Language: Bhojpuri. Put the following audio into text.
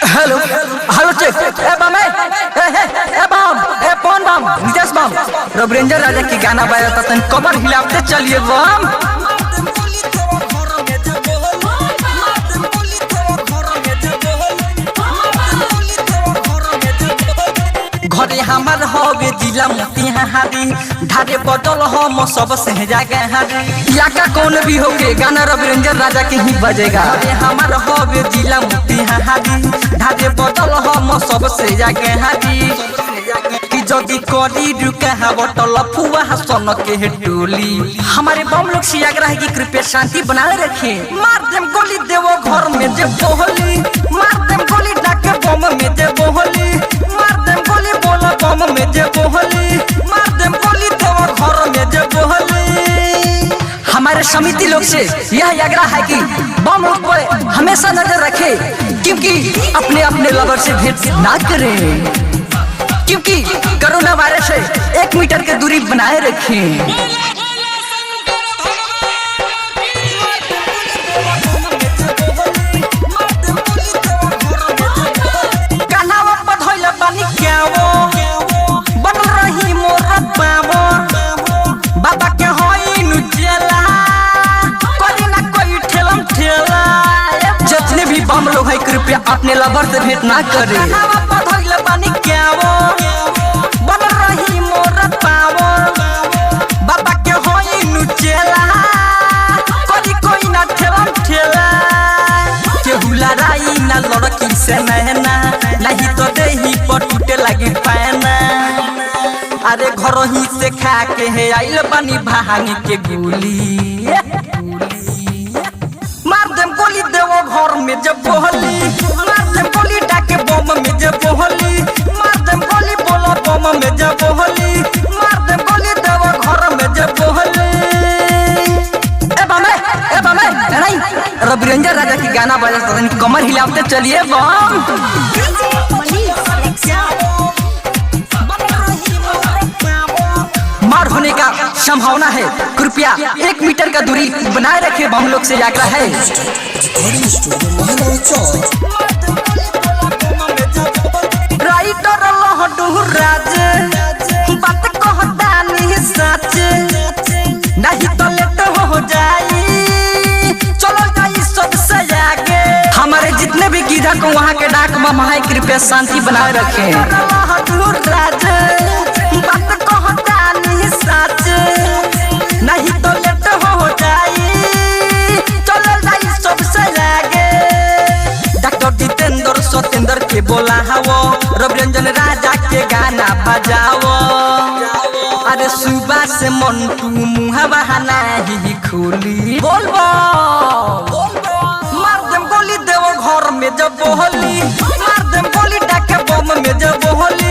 हेलो हेलो चेक ए बम ए बम ए कौन बम नितेश बम रब रेंजर राजा की गाना बजा था तन कमर हिलाते चलिए बम घरे हमार हवे जिला मोतिहारी ढारे बदल हम सब से जागे हारी या का कौन भी होके गाना रब रेंजर राजा के ही बजेगा। घरे हमार हवे जिला मोतिहारी ढारे बदल हम सब से जागे हारी कि जदी करी रुका है बटल फुआ हसन के टोली हमारे बम लोग से आग्रह है कि कृपया शांति बनाए रखे। मार देम गोली देवो घर में जे बोहली मार देम गोली डाके बम में जे बोहली मार देम गोली बोला बम में जे बोहली मार देम गोली देवो घर में जे बोहली। हमारे समिति लोग से यह आग्रह है कि बम पर हमेशा नजर रखे क्योंकि अपने अपने लवर से भेंट ना करें क्योंकि कोरोना वायरस से 1 मीटर की दूरी बनाए रखें। कान्हावा पधोइला पानी क्यावो बन रही मोर बाबो बाबा के होई नुचेला कोई ना कोई ठेलम ठेला। जितने भी बम लोग हैं कृपया अपने लवर से भेंट ना करें। कान्हावा पधोइला पानी क्यावो बन रही मोर बाबो बाबा के होई नुचेला कोई ना ठेलम ठेला। केहू लड़ाई ना लड़की से नहना नहीं तो देही पर टूटे लगी पैना। अरे घर ही से खा के है आइल बानी भांग के गोली मार देम गोली देवो घर में जब बोहली मार देम गोली डाके बम में जब बोहली मार देम गोली बोला बम में जब बोहली मार देम गोली देवो घर में जब बोहली। ए बम नहीं रब रेंजर राजा की गाना बजा था कमर हिलाते चलिए बम। मार होने का संभावना है कृपया 1 मीटर का दूरी बनाए रखे बम लोग से आग्रह है। राइटर लहडू राज बात कहता नहीं सच नहीं तो लेट हो जाई चलो जाई सबसे आगे। हमारे जितने भी गीधा को वहाँ के डाक बम है कृपया शांति बनाए रखें। लहडू राज बात कहता नहीं सच नहीं तो लेट हो जाई चलो जाई सबसे आगे। डॉक्टर जितेंद्र सतेंद्र के बोला हवो रब रेंजर राजा के गाना बजाओ। अरे सुबह से मंटू मुँह बहाना ही खोली बोलबो मार देम गोली देवो घर में जब बोहली मार देम गोली डाके बम में जब बोहली